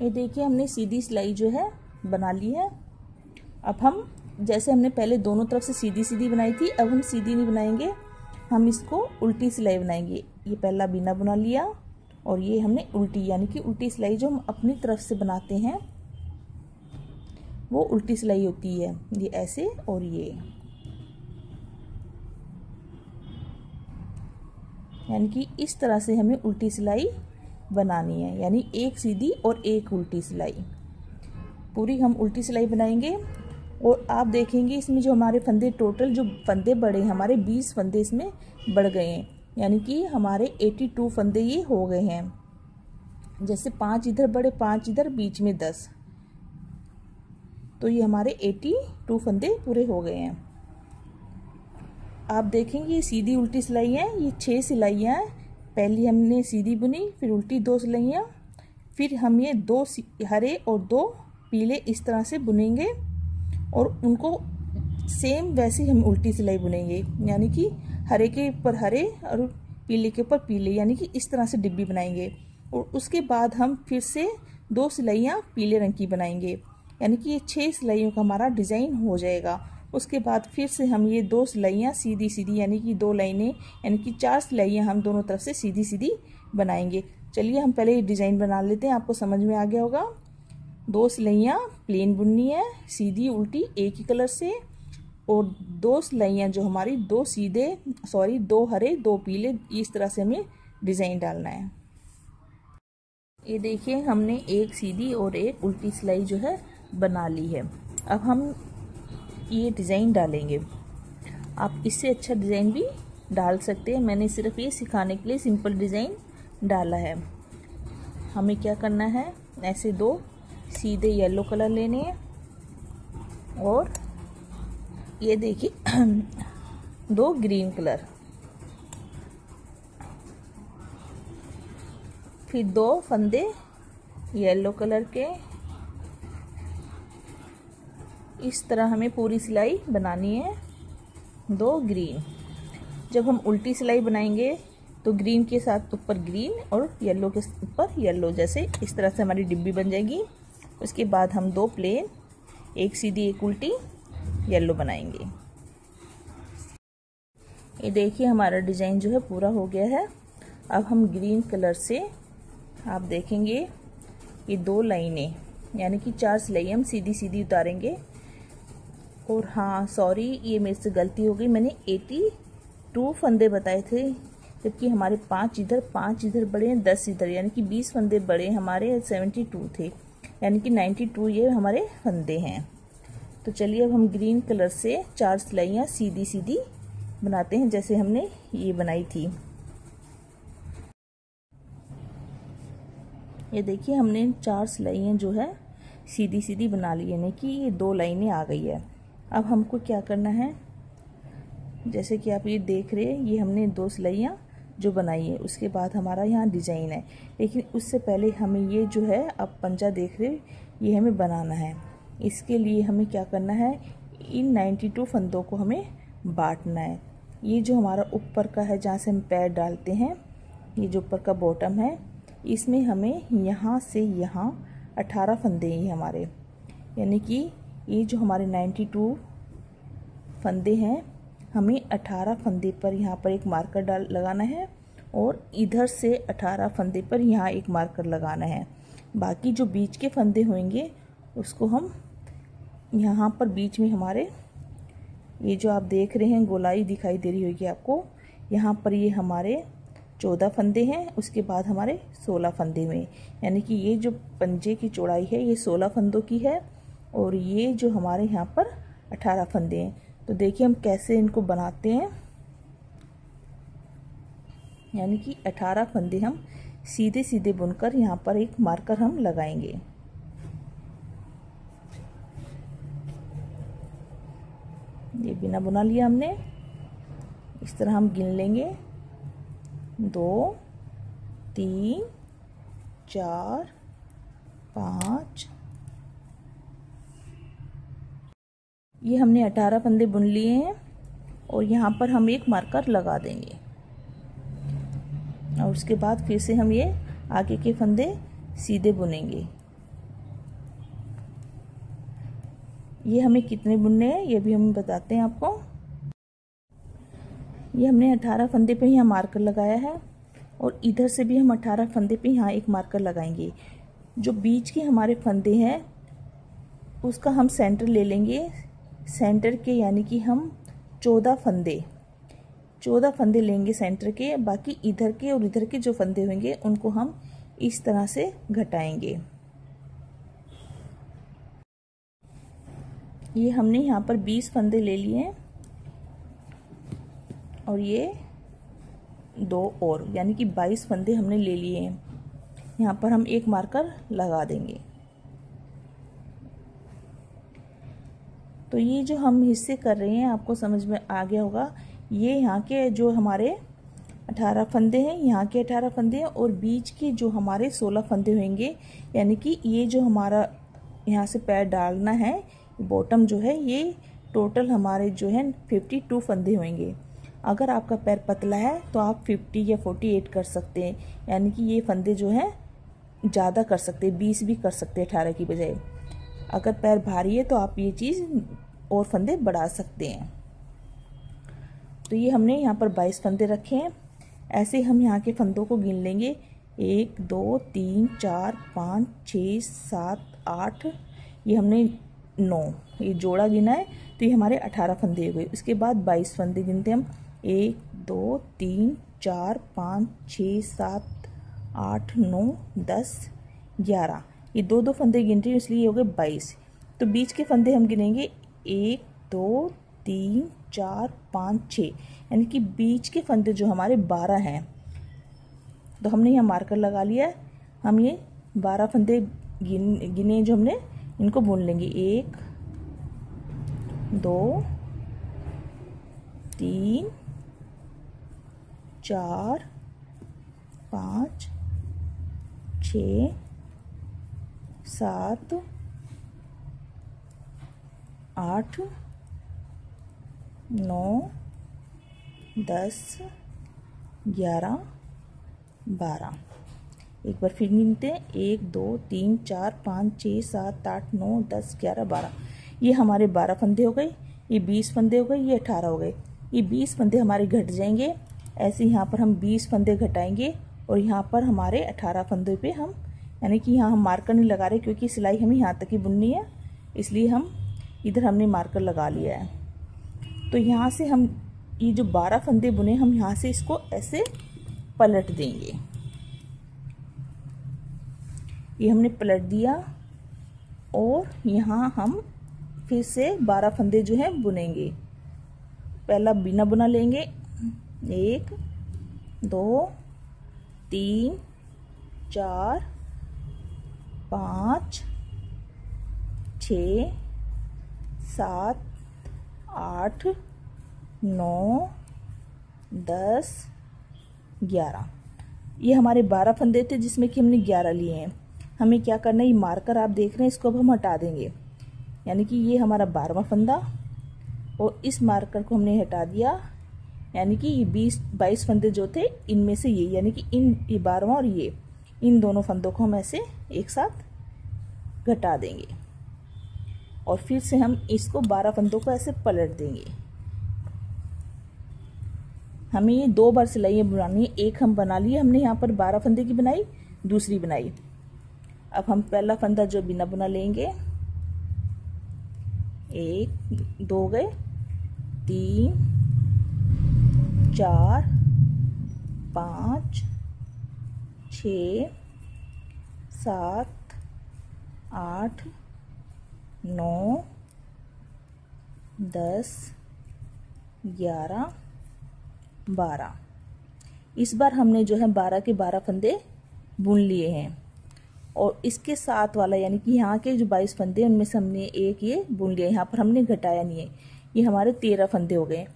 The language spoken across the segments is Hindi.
ये देखिए हमने सीधी सिलाई जो है बना ली है। अब हम जैसे हमने पहले दोनों तरफ से सीधी सीधी बनाई थी, अब हम सीधी नहीं बनाएंगे, हम इसको उल्टी सिलाई बनाएंगे। ये पहला बिना बुना लिया और ये हमने उल्टी, यानी कि उल्टी सिलाई जो हम अपनी तरफ से बनाते हैं वो उल्टी सिलाई होती है। ये ऐसे और ये, यानी कि इस तरह से हमें उल्टी सिलाई बनानी है, यानी एक सीधी और एक उल्टी सिलाई। पूरी हम उल्टी सिलाई बनाएंगे। और आप देखेंगे इसमें जो हमारे फंदे, टोटल जो फंदे बढ़े हमारे 20 फंदे इसमें बढ़ गए हैं, यानी कि हमारे 82 फंदे ये हो गए हैं। जैसे 5 इधर बढ़े, 5 इधर, बीच में 10, तो ये हमारे 82 फंदे पूरे हो गए हैं। आप देखेंगे ये सीधी उल्टी सिलाई है, ये 6 सिलाइयाँ हैं। पहली हमने सीधी बुनी, फिर उल्टी 2 सिलाइयाँ, फिर हम ये 2 हरे और 2 पीले इस तरह से बुनेंगे और उनको सेम वैसे हम उल्टी सिलाई बुनेंगे, यानी कि हरे के ऊपर हरे और पीले के ऊपर पीले, यानी कि इस तरह से डिब्बी बनाएंगे। और उसके बाद हम फिर से 2 सिलाइयाँ पीले रंग की बनाएंगे, यानी कि ये 6 सिलाइयों का हमारा डिज़ाइन हो जाएगा। उसके बाद फिर से हम ये 2 सिलाइयाँ सीधी सीधी, यानी कि 2 लाइनें, यानी कि 4 सिलाइयाँ हम दोनों तरफ से सीधी सीधी बनाएंगे। चलिए हम पहले ये डिज़ाइन बना लेते हैं, आपको समझ में आ गया होगा। 2 सिलाइयाँ प्लेन बुननी है, सीधी उल्टी एक ही कलर से, और 2 सिलाइयाँ जो हमारी 2 हरे 2 पीले, इस तरह से हमें डिज़ाइन डालना है। ये देखिए हमने एक सीधी और एक उल्टी सिलाई जो है बना ली है। अब हम ये डिज़ाइन डालेंगे। आप इससे अच्छा डिज़ाइन भी डाल सकते हैं, मैंने सिर्फ ये सिखाने के लिए सिंपल डिज़ाइन डाला है। हमें क्या करना है, ऐसे 2 सीधे येलो कलर लेने हैं और ये देखिए 2 ग्रीन कलर, फिर 2 फंदे येलो कलर के। इस तरह हमें पूरी सिलाई बनानी है। 2 ग्रीन, जब हम उल्टी सिलाई बनाएंगे तो ग्रीन के साथ ऊपर ग्रीन और येलो के ऊपर येलो, जैसे इस तरह से हमारी डिब्बी बन जाएगी। उसके बाद हम 2 प्लेन, एक सीधी एक उल्टी येलो बनाएंगे। ये देखिए हमारा डिज़ाइन जो है पूरा हो गया है। अब हम ग्रीन कलर से, आप देखेंगे ये 2 लाइनें, यानी कि 4 सिलाई हम सीधी सीधी उतारेंगे। और हाँ सॉरी, ये मेरे से गलती हो गई, मैंने 82 फंदे बताए थे, जबकि हमारे 5 इधर बड़े हैं, 10 इधर, यानी कि 20 फंदे बड़े हमारे 72 थे, यानी कि 92 ये हमारे फंदे हैं। तो चलिए अब हम ग्रीन कलर से 4 सिलाइयाँ सीधी सीधी बनाते हैं, जैसे हमने ये बनाई थी। ये देखिए हमने 4 सिलाइयाँ जो है सीधी सीधी बना ली, यानी कि ये 2 लाइनें आ गई है। अब हमको क्या करना है, जैसे कि आप ये देख रहे हैं, ये हमने 2 सिलाइयाँ जो बनाई है, उसके बाद हमारा यहाँ डिज़ाइन है। लेकिन उससे पहले हमें ये जो है, आप पंजा देख रहे हैं, ये हमें बनाना है। इसके लिए हमें क्या करना है, इन 92 फंदों को हमें बांटना है। ये जो हमारा ऊपर का है, जहाँ से हम पैर डालते हैं, ये जो ऊपर का बॉटम है, इसमें हमें यहाँ से यहाँ 18 फंदे हैं हमारे, यानी कि ये जो हमारे 92 फंदे हैं, हमें 18 फंदे पर यहाँ पर एक मार्कर लगाना है और इधर से 18 फंदे पर यहाँ एक मार्कर लगाना है। बाकी जो बीच के फंदे होंगे उसको हम यहाँ पर बीच में, हमारे ये जो आप देख रहे हैं गोलाई दिखाई दे रही होगी आपको, यहाँ पर ये हमारे 14 फंदे हैं। उसके बाद हमारे 16 फंदे में, यानी कि ये जो पंजे की चौड़ाई है ये 16 फंदों की है और ये जो हमारे यहाँ पर 18 फंदे हैं। तो देखिए हम कैसे इनको बनाते हैं, यानी कि 18 फंदे हम सीधे सीधे बुनकर यहाँ पर एक मार्कर हम लगाएंगे। ये बिना बुना लिया हमने। इस तरह हम गिन लेंगे, 2 3 4 5, ये हमने 18 फंदे बुन लिए हैं और यहाँ पर हम एक मार्कर लगा देंगे। और उसके बाद फिर से हम ये आगे के फंदे सीधे बुनेंगे। ये हमें कितने बुनने हैं ये भी हम बताते हैं आपको। ये हमने 18 फंदे पे यहाँ मार्कर लगाया है और इधर से भी हम 18 फंदे पे यहाँ एक मार्कर लगाएंगे। जो बीच के हमारे फंदे हैं उसका हम सेंटर ले लेंगे। सेंटर के यानी कि हम 14 फंदे लेंगे सेंटर के। बाकी इधर के और इधर के जो फंदे होंगे उनको हम इस तरह से घटाएंगे। ये हमने यहाँ पर 20 फंदे ले लिए हैं और ये 2 और यानी कि 22 फंदे हमने ले लिए हैं। यहाँ पर हम एक मार्कर लगा देंगे। तो ये जो हम हिस्से कर रहे हैं आपको समझ में आ गया होगा। ये यहाँ के जो हमारे 18 फंदे हैं, यहाँ के 18 फंदे हैं और बीच के जो हमारे 16 फंदे होंगे, यानी कि ये जो हमारा यहाँ से पैर डालना है बॉटम जो है, ये टोटल हमारे जो है 52 फंदे होंगे। अगर आपका पैर पतला है तो आप 50 या 48 कर सकते हैं, यानी कि ये फंदे जो है ज़्यादा कर सकते हैं, 20 भी कर सकते हैं 18 की बजाय। अगर पैर भारी है तो आप ये चीज़ और फंदे बढ़ा सकते हैं। तो ये हमने यहाँ पर 22 फंदे रखे हैं। ऐसे हम यहाँ के फंदों को गिन लेंगे। 1 2 3 4 5 6 7 8, ये हमने 9 ये जोड़ा गिना है तो ये हमारे 18 फंदे हो गए। उसके बाद 22 फंदे गिनते हम। 1 2 3 4 5 6 7 8 9 10 11, ये 2 फंदे गिन रही हूँ इसलिए हो गए 22। तो बीच के फंदे हम गिनेंगे 1 2 3 4 5 6, यानी कि बीच के फंदे जो हमारे 12 हैं। तो हमने यहाँ मार्कर लगा लिया है। हम ये 12 फंदे गिने जो हमने, इनको बुन लेंगे। 1 2 3 4 5 6 7 8 9 10 11 12। एक बार फिर गिनते हैं। 1 2 3 4 5 6 7 8 9 10 11 12, ये हमारे 12 फंदे हो गए। ये 20 फंदे हो गए, ये 18 हो गए। ये 20 फंदे हमारे घट जाएंगे। ऐसे यहाँ पर हम 20 फंदे घटाएंगे और यहाँ पर हमारे 18 फंदे पे हम, यानी कि यहाँ हम मार्कर नहीं लगा रहे क्योंकि सिलाई हमें यहाँ तक ही बुननी है, इसलिए हम इधर हमने मार्कर लगा लिया है। तो यहाँ से हम ये जो 12 फंदे बुने, हम यहाँ से इसको ऐसे पलट देंगे। ये हमने पलट दिया और यहाँ हम फिर से 12 फंदे जो हैं बुनेंगे। पहला बिना बुना लेंगे। 1 2 3 4 5 6 7 8 9 10 11, ये हमारे 12 फंदे थे जिसमें कि हमने 11 लिए हैं। हमें क्या करना है, ये मार्कर आप देख रहे हैं इसको अब हम हटा देंगे, यानी कि ये हमारा 12वां फंदा और इस मार्कर को हमने हटा दिया, यानी कि ये 22 फंदे जो थे इनमें से ये, यानी कि ये 12वां और ये, इन दोनों फंदों को हम ऐसे एक साथ घटा देंगे और फिर से हम इसको 12 फंदों को ऐसे पलट देंगे। हमें ये 2 बार सिलाई बनानी है। एक हम बना लिए, हमने यहाँ पर 12 फंदे की बनाई, दूसरी बनाई। अब हम पहला फंदा जो बिना बुना लेंगे। 1 2 गए, 3 4 5 6 7 8 9 10 11 12। इस बार हमने जो है 12 के 12 फंदे बुन लिए हैं और इसके साथ वाला, यानी कि यहाँ के जो 22 फंदे उनमें से हमने एक ये बुन लिया। यहाँ पर हमने घटाया नहीं है, ये हमारे 13 फंदे हो गए।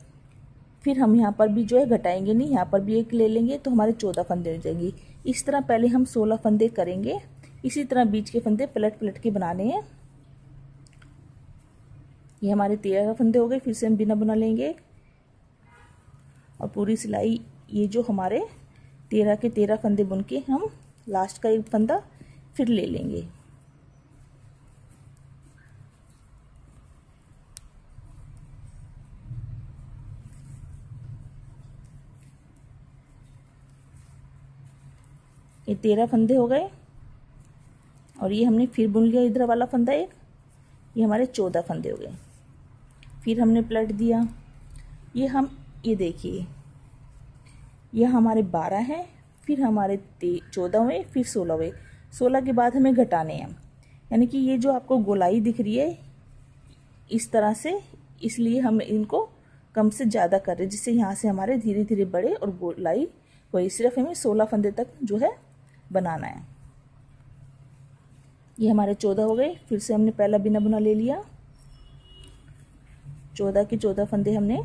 फिर हम यहाँ पर भी जो है घटाएंगे नहीं, यहाँ पर भी एक ले लेंगे तो हमारे 14 फंदे हो जाएंगे। इस तरह पहले हम 16 फंदे करेंगे। इसी तरह बीच के फंदे पलट पलट के बनाने हैं। ये हमारे 13 फंदे हो गए। फिर से हम बिना बुना लेंगे और पूरी सिलाई ये जो हमारे 13 के 13 फंदे बुन के हम लास्ट का एक फंदा फिर ले लेंगे। ये 13 फंदे हो गए। और ये हमने फिर बुन लिया इधर वाला फंदा एक, ये हमारे 14 फंदे हो गए। फिर हमने पलट दिया, ये देखिए यह हमारे 12 हैं, फिर हमारे 14 हुए, फिर 16 हुए। 16 के बाद हमें घटाने हैं, यानी कि ये जो आपको गोलाई दिख रही है इस तरह से, इसलिए हम इनको कम से ज़्यादा कर रहे हैं, जिससे यहाँ से हमारे धीरे धीरे बढ़े और गोलाई हुई। सिर्फ हमें 16 फंदे तक जो है बनाना है। ये हमारे 14 हो गए। फिर से हमने पहला बिना बुना ले लिया, 14 के 14 फंदे हमने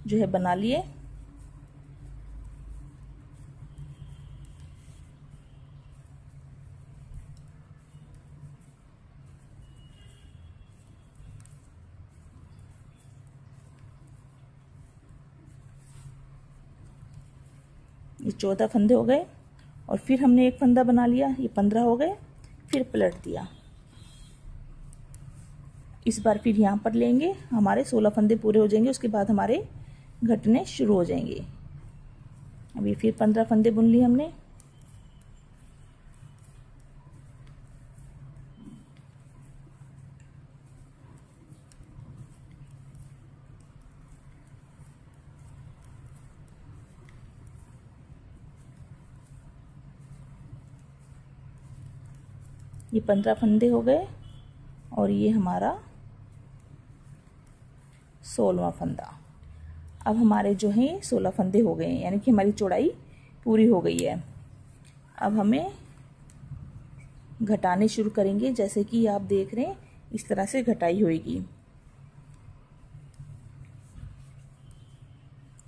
जो है बना लिए। ये 14 फंदे हो गए। और फिर हमने एक फंदा बना लिया, ये 15 हो गए। फिर पलट दिया, इस बार फिर यहाँ पर लेंगे, हमारे 16 फंदे पूरे हो जाएंगे। उसके बाद हमारे घटने शुरू हो जाएंगे। अभी फिर 15 फंदे बुन लिए हमने। ये 15 फंदे हो गए और ये हमारा 16वां फंदा। अब हमारे जो हैं 16 फंदे हो गए हैं, यानी कि हमारी चौड़ाई पूरी हो गई है। अब हमें घटाने शुरू करेंगे, जैसे कि आप देख रहे हैं इस तरह से घटाई होगी।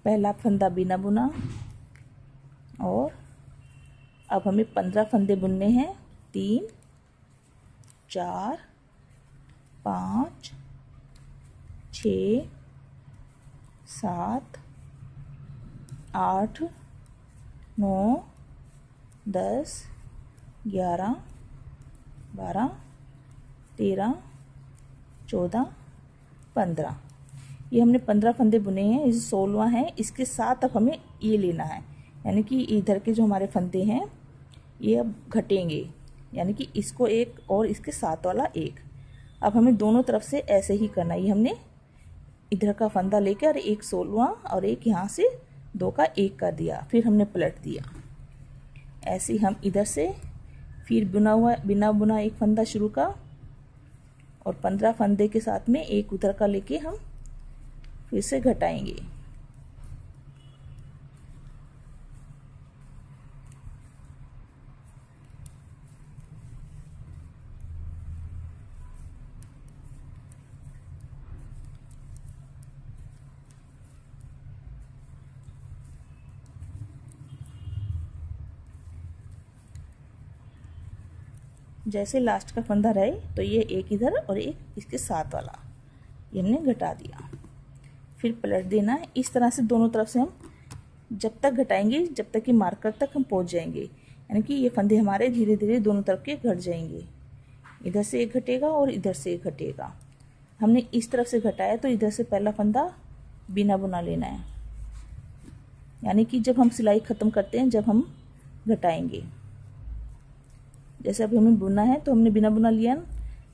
पहला फंदा बिना बुना और अब हमें 15 फंदे बुनने हैं। 3 4 5 6 7 8 9 10 11 12 13 14 15। ये हमने 15 फंदे बुने हैं, ये 16वां है। इसके साथ अब हमें ये लेना है, यानी कि इधर के जो हमारे फंदे हैं ये अब घटेंगे, यानी कि इसको एक और इसके साथ वाला एक। अब हमें दोनों तरफ से ऐसे ही करना है। ये हमने इधर का फंदा लेकर एक 16वां और एक यहाँ से 2 का 1 कर दिया, फिर हमने पलट दिया। ऐसे ही हम इधर से फिर बिना बुना एक फंदा शुरू का और 15 फंदे के साथ में एक उधर का लेके हम फिर से घटाएंगे। जैसे लास्ट का फंदा रहे तो ये एक इधर और एक इसके साथ वाला ये हमने घटा दिया, फिर पलट देना है। इस तरह से दोनों तरफ से हम जब तक घटाएंगे जब तक कि मार्कर तक हम पहुंच जाएंगे, यानी कि ये फंदे हमारे धीरे धीरे दोनों तरफ के घट जाएंगे। इधर से एक घटेगा और इधर से एक घटेगा। हमने इस तरफ से घटाया तो इधर से पहला फंदा बिना बुना लेना है, यानी कि जब हम सिलाई ख़त्म करते हैं जब हम घटाएंगे। जैसे अभी हमें बुनना है तो हमने बिना बुना लिया,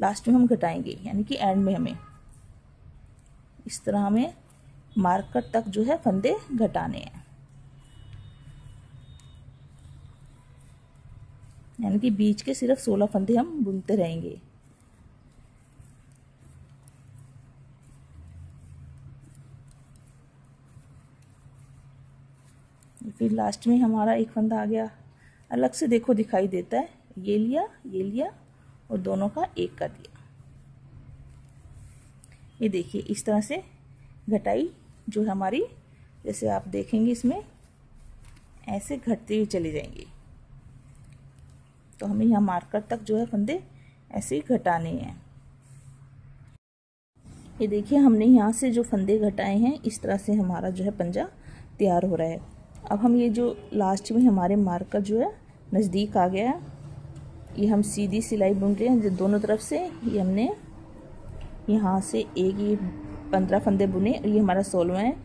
लास्ट में हम घटाएंगे, यानी कि एंड में हमें इस तरह हमें मार्कर तक जो है फंदे घटाने हैं, यानी कि बीच के सिर्फ 16 फंदे हम बुनते रहेंगे। फिर लास्ट में हमारा एक फंदा आ गया, अलग से देखो दिखाई देता है। ये लिया और दोनों का एक कर दिया। ये देखिए इस तरह से घटाई जो है हमारी, जैसे आप देखेंगे इसमें ऐसे घटते हुए चले जाएंगे। तो हमें यहाँ मार्कर तक जो है फंदे ऐसे ही घटाने हैं। ये देखिए हमने यहाँ से जो फंदे घटाए हैं इस तरह से हमारा जो है पंजा तैयार हो रहा है। अब हम ये जो लास्ट में हमारे मार्कर जो है नज़दीक आ गया है, ये हम सीधी सिलाई बुन रहे हैं जो दोनों तरफ से। ये हमने यहाँ से एक ये 15 फंदे बुने और ये हमारा 16वां है।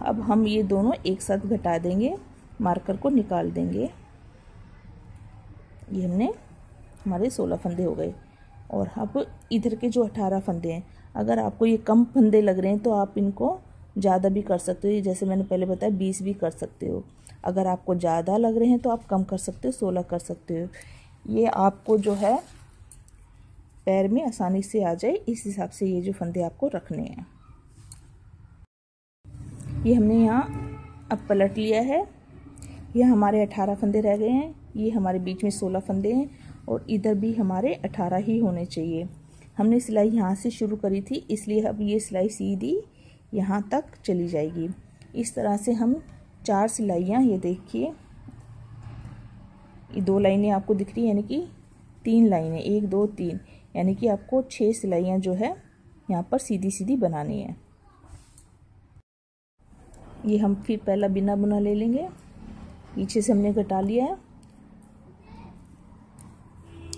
अब हम ये दोनों एक साथ घटा देंगे, मार्कर को निकाल देंगे। ये हमने हमारे 16 फंदे हो गए। और अब इधर के जो 18 फंदे हैं, अगर आपको ये कम फंदे लग रहे हैं तो आप इनको ज़्यादा भी कर सकते हो, जैसे मैंने पहले बताया 20 भी कर सकते हो। अगर आपको ज़्यादा लग रहे हैं तो आप कम कर सकते हो, 16 कर सकते हो। ये आपको जो है पैर में आसानी से आ जाए, इस हिसाब से ये जो फंदे आपको रखने हैं। ये हमने यहाँ अब पलट लिया है। ये हमारे 18 फंदे रह गए हैं, ये हमारे बीच में 16 फंदे हैं और इधर भी हमारे 18 ही होने चाहिए। हमने सिलाई यहाँ से शुरू करी थी, इसलिए अब ये सिलाई सीधी यहाँ तक चली जाएगी। इस तरह से हम 4 सिलाइयाँ, ये देखिए ये 2 लाइनें आपको दिख रही है, यानी कि 3 लाइनें, 1 2 3, यानी कि आपको 6 सिलाइयाँ जो है यहाँ पर सीधी सीधी बनानी है। ये हम फिर पहला बिना बुना ले लेंगे, पीछे से हमने घटा लिया है।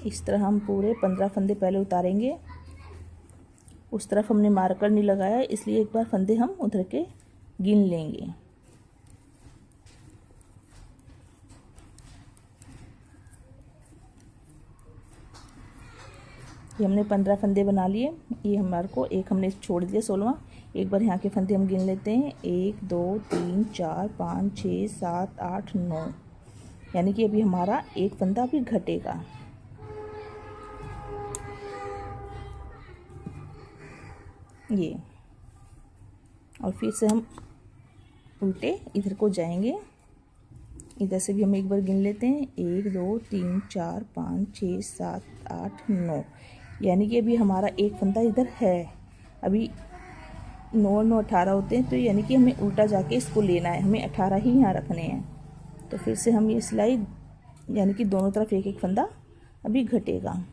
इस तरह हम पूरे 15 फंदे पहले उतारेंगे। उस तरफ हमने मार्कर नहीं लगाया, इसलिए एक बार फंदे हम उधर के गिन लेंगे। ये हमने 15 फंदे बना लिए। ये हमारे को एक हमने छोड़ दिया 16वां। एक बार यहाँ के फंदे हम गिन लेते हैं, 1 2 3 4 5 6 7 8 9, यानी कि अभी हमारा एक फंदा अभी घटेगा। ये और फिर से हम उल्टे इधर को जाएंगे। इधर से भी हम एक बार गिन लेते हैं, 1 2 3 4 5 6 7 8 9, यानी कि अभी हमारा एक फंदा इधर है। अभी 9 9 18 होते हैं, तो यानी कि हमें उल्टा जाके इसको लेना है, हमें 18 ही यहाँ रखने हैं। तो फिर से हम ये सिलाई, यानी कि दोनों तरफ एक एक फंदा अभी घटेगा।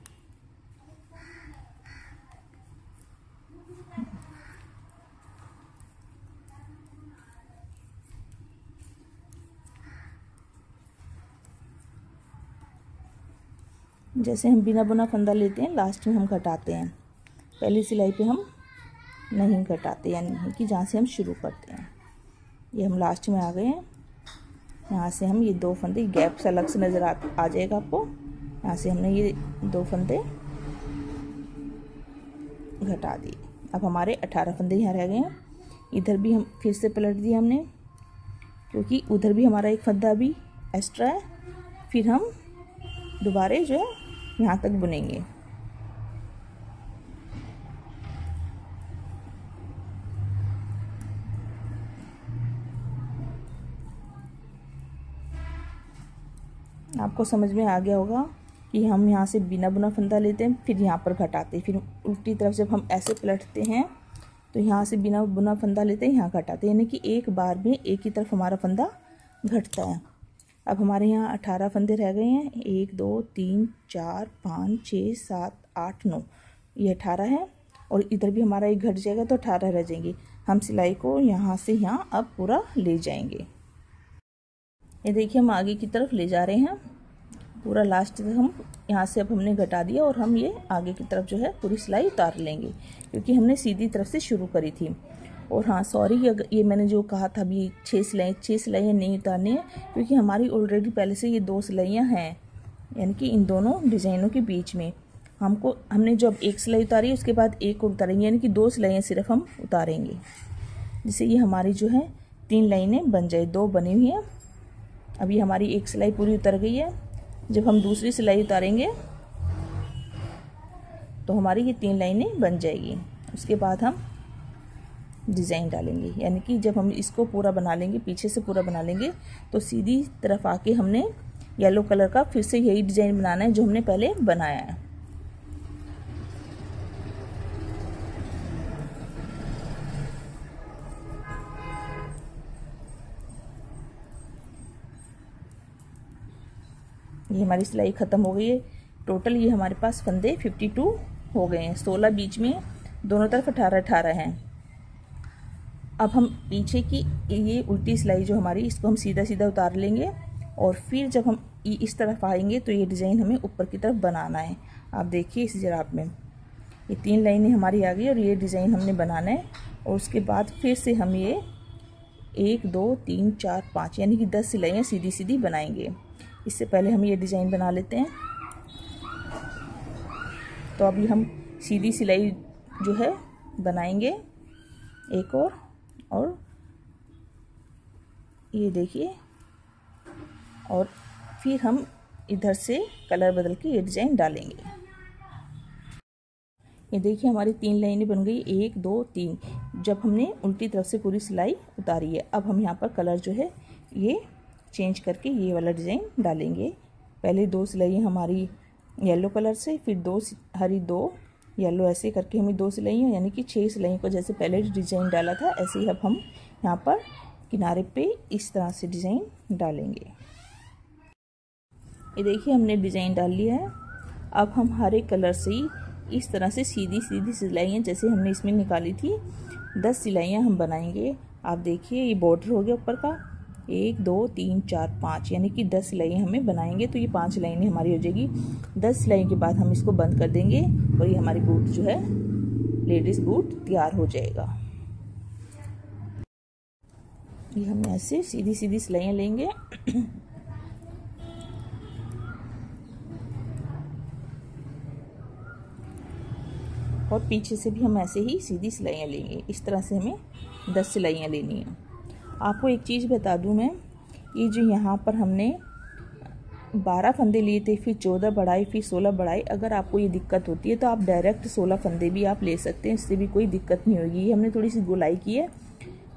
जैसे हम बिना बुना फंदा लेते हैं, लास्ट में हम घटाते हैं, पहली सिलाई पे हम नहीं घटाते, यानी कि जहाँ से हम शुरू करते हैं। ये हम लास्ट में आ गए हैं। यहाँ से हम ये 2 फंदे, गैप से अलग से नज़र आ जाएगा आपको। यहाँ से हमने ये 2 फंदे घटा दिए। अब हमारे 18 फंदे यहाँ रह गए हैं। इधर भी हम फिर से पलट दिया हमने, क्योंकि उधर भी हमारा एक फंदा अभी एक्स्ट्रा है। फिर हम दोबारा जो है यहाँ तक बुनेंगे। आपको समझ में आ गया होगा कि हम यहाँ से बिना बुना फंदा लेते हैं, फिर यहाँ पर घटाते हैं, फिर उल्टी तरफ जब हम ऐसे पलटते हैं तो यहाँ से बिना बुना फंदा लेते हैं, यहाँ घटाते हैं, यानी कि एक बार में एक ही तरफ हमारा फंदा घटता है। अब हमारे यहाँ 18 फंदे रह गए हैं, 1 2 3 4 5 6 7 8 9, ये 18 है और इधर भी हमारा एक घट जाएगा तो 18 रह जाएंगे। हम सिलाई को यहाँ से यहाँ अब पूरा ले जाएंगे। ये देखिए हम आगे की तरफ ले जा रहे हैं, पूरा लास्ट तक हम यहाँ से अब हमने घटा दिया और हम ये आगे की तरफ जो है पूरी सिलाई उतार लेंगे, क्योंकि हमने सीधी तरफ से शुरू करी थी। और हाँ सॉरी, ये मैंने जो कहा था अभी 6 सिलाइयाँ नहीं उतारनी है, क्योंकि हमारी ऑलरेडी पहले से ये 2 सिलाइयाँ हैं, यानी कि इन दोनों डिज़ाइनों के बीच में हमने जो अब एक सिलाई उतारी है उसके बाद एक और उतारेंगे, यानी कि 2 सिलाइयाँ सिर्फ हम उतारेंगे, जिससे ये हमारी जो है 3 लाइनें बन जाए। 2 बनी हुई हैं, अभी हमारी एक सिलाई पूरी उतर गई है। जब हम दूसरी सिलाई उतारेंगे तो हमारी ये 3 लाइनें बन जाएगी। उसके बाद हम डिज़ाइन डालेंगे, यानी कि जब हम इसको पूरा बना लेंगे, पीछे से पूरा बना लेंगे, तो सीधी तरफ आके हमने येलो कलर का फिर से यही डिज़ाइन बनाना है जो हमने पहले बनाया है। ये हमारी सिलाई ख़त्म हो गई है। टोटल ये हमारे पास फंदे 52 हो गए हैं, 16 बीच में, दोनों तरफ 18 हैं। अब हम पीछे की ये उल्टी सिलाई जो हमारी, इसको हम सीधा सीधा उतार लेंगे और फिर जब हम इस तरफ आएंगे तो ये डिज़ाइन हमें ऊपर की तरफ बनाना है। आप देखिए इस जराब में ये 3 लाइनें हमारी आ गई और ये डिज़ाइन हमने बनाना है। और उसके बाद फिर से हम ये 1 2 3 4 5 यानी कि 10 सिलाइयाँ सीधी सीधी बनाएंगे। इससे पहले हम ये डिज़ाइन बना लेते हैं। तो अभी हम सीधी सिलाई जो है बनाएंगे एक और ये देखिए, और फिर हम इधर से कलर बदल के ये डिज़ाइन डालेंगे। ये देखिए हमारी 3 लाइनें बन गई, 1 2 3। जब हमने उल्टी तरफ से पूरी सिलाई उतारी है, अब हम यहाँ पर कलर जो है ये चेंज करके ये वाला डिज़ाइन डालेंगे। पहले 2 सिलाइयाँ हमारी येलो कलर से, फिर 2 हरी 2 येलो, ऐसे करके हमें 2 सिलाइयाँ यानी कि 6 सिलाइयों को जैसे पहले डिज़ाइन डाला था ऐसे ही अब हम यहाँ पर किनारे पे इस तरह से डिज़ाइन डालेंगे। ये देखिए हमने डिज़ाइन डाल लिया है। अब हम हरे कलर से ही इस तरह से सीधी सीधी सिलाइयाँ जैसे हमने इसमें निकाली थी 10 सिलाइयाँ हम बनाएंगे। आप देखिए ये बॉर्डर हो गया ऊपर का, 1 2 3 4 5 यानी कि 10 सिलाइयाँ हमें बनाएंगे। तो ये 5 लाइनें हमारी हो जाएगी। 10 सिलाई के बाद हम इसको बंद कर देंगे और ये हमारी बूट जो है लेडीज़ बूट तैयार हो जाएगा। ये हम ऐसे सीधी सीधी सिलाइयाँ लेंगे और पीछे से भी हम ऐसे ही सीधी सिलाइयाँ लेंगे। इस तरह से हमें 10 सिलाइयाँ लेनी है। आपको एक चीज़ बता दूं मैं, ये जो यहाँ पर हमने 12 फंदे लिए थे, फिर 14 बढ़ाई, फिर 16 बढ़ाई। अगर आपको ये दिक्कत होती है तो आप डायरेक्ट 16 फंदे भी आप ले सकते हैं, इससे भी कोई दिक्कत नहीं होगी। ये हमने थोड़ी सी गोलाई की है,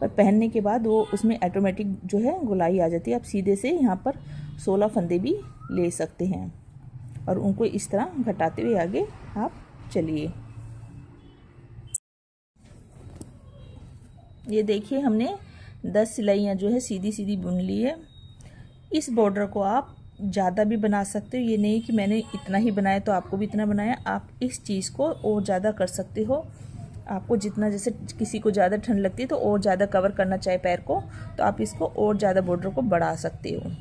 पर पहनने के बाद वो उसमें ऑटोमेटिक जो है गोलाई आ जाती है। आप सीधे से यहाँ पर 16 फंदे भी ले सकते हैं और उनको इस तरह घटाते हुए आगे आप चलिए। ये देखिए हमने 10 सिलाइयाँ जो है सीधी सीधी बुन ली है। इस बॉर्डर को आप ज़्यादा भी बना सकते हो, ये नहीं कि मैंने इतना ही बनाया तो आपको भी इतना बनाया। आप इस चीज़ को और ज़्यादा कर सकते हो। आपको जितना, जैसे किसी को ज़्यादा ठंड लगती है तो और ज़्यादा कवर करना चाहे पैर को, तो आप इसको और ज़्यादा बॉर्डर को बढ़ा सकते हो।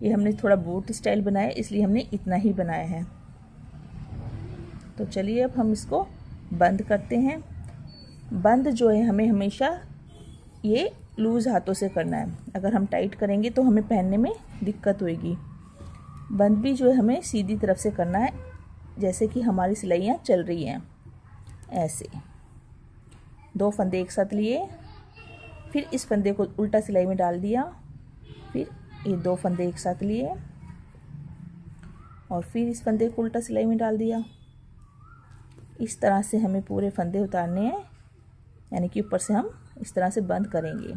ये हमने थोड़ा बूट स्टाइल बनाया इसलिए हमने इतना ही बनाया है। तो चलिए अब हम इसको बंद करते हैं। बंद जो है हमें हमेशा ये लूज़ हाथों से करना है। अगर हम टाइट करेंगे तो हमें पहनने में दिक्कत होगी। बंद भी जो है हमें सीधी तरफ से करना है, जैसे कि हमारी सिलाइयाँ चल रही हैं ऐसे। 2 फंदे एक साथ लिए, फिर इस फंदे को उल्टा सिलाई में डाल दिया, फिर ये 2 फंदे एक साथ लिए और फिर इस फंदे को उल्टा सिलाई में डाल दिया। इस तरह से हमें पूरे फंदे उतारने हैं, यानी कि ऊपर से हम इस तरह से बंद करेंगे।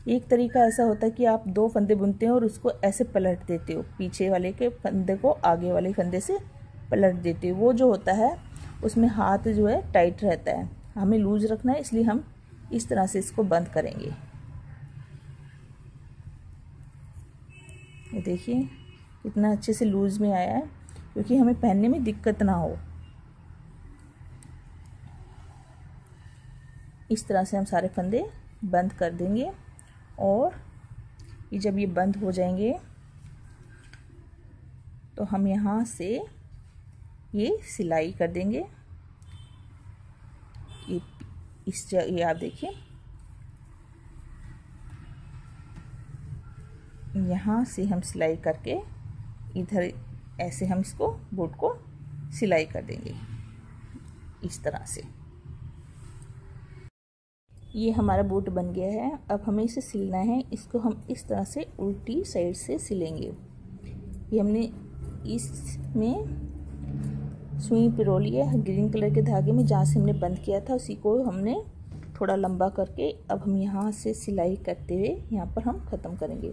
एक तरीका ऐसा होता है कि आप 2 फंदे बुनते हो और उसको ऐसे पलट देते हो, पीछे वाले के फंदे को आगे वाले फंदे से पलट देते हो। वो जो होता है उसमें हाथ जो है टाइट रहता है, हमें लूज रखना है, इसलिए हम इस तरह से इसको बंद करेंगे। ये देखिए कितना अच्छे से लूज में आया है, क्योंकि हमें पहनने में दिक्कत ना हो। इस तरह से हम सारे फंदे बंद कर देंगे और ये जब ये बंद हो जाएंगे तो हम यहाँ से ये सिलाई कर देंगे। ये आप देखिए यहाँ से हम सिलाई करके इधर ऐसे हम इसको बूट को सिलाई कर देंगे इस तरह से। ये हमारा बूट बन गया है। अब हमें इसे सिलना है। इसको हम इस तरह से उल्टी साइड से सिलेंगे। ये हमने इसमें सुई पिरो ली है ग्रीन कलर के धागे में, जहाँ से हमने बंद किया था उसी को हमने थोड़ा लंबा करके अब हम यहाँ से सिलाई करते हुए यहाँ पर हम ख़त्म करेंगे।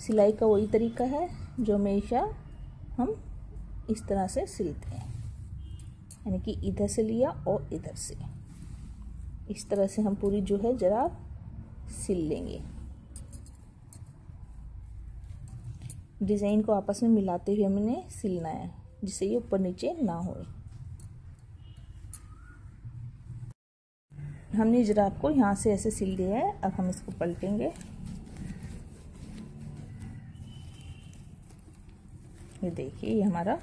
सिलाई का वही तरीका है जो हमेशा हम इस तरह से सिलते हैं, यानी कि इधर से लिया और इधर से इस तरह से हम पूरी जो है जरा सिल लेंगे। डिज़ाइन को आपस में मिलाते हुए हमने सिलना है, जिससे ये ऊपर नीचे ना हो। हमने जुराब को यहाँ से ऐसे सिल दिया है। अब हम इसको पलटेंगे। ये देखिए ये हमारा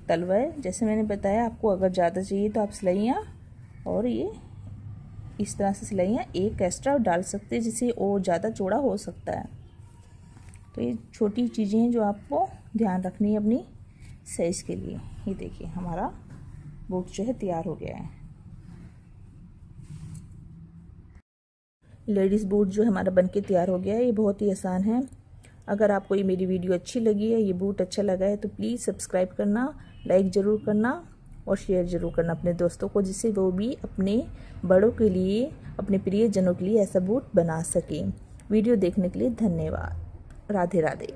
तलवा है। जैसे मैंने बताया आपको, अगर ज़्यादा चाहिए तो आप सिलाइयाँ और ये इस तरह से सिलाइयाँ एक एक्स्ट्रा डाल सकते हैं, जिससे और ज़्यादा चौड़ा हो सकता है। तो ये छोटी चीज़ें हैं जो आपको ध्यान रखनी है अपनी साइज़ के लिए। ये देखिए हमारा बूट जो है तैयार हो गया है। लेडीज़ बूट जो हमारा बनके तैयार हो गया है। ये बहुत ही आसान है। अगर आपको ये मेरी वीडियो अच्छी लगी है, ये बूट अच्छा लगा है, तो प्लीज़ सब्सक्राइब करना, लाइक ज़रूर करना और शेयर ज़रूर करना अपने दोस्तों को, जिससे वो भी अपने बड़ों के लिए, अपने प्रियजनों के लिए ऐसा बूट बना सकें। वीडियो देखने के लिए धन्यवाद। राधे राधे।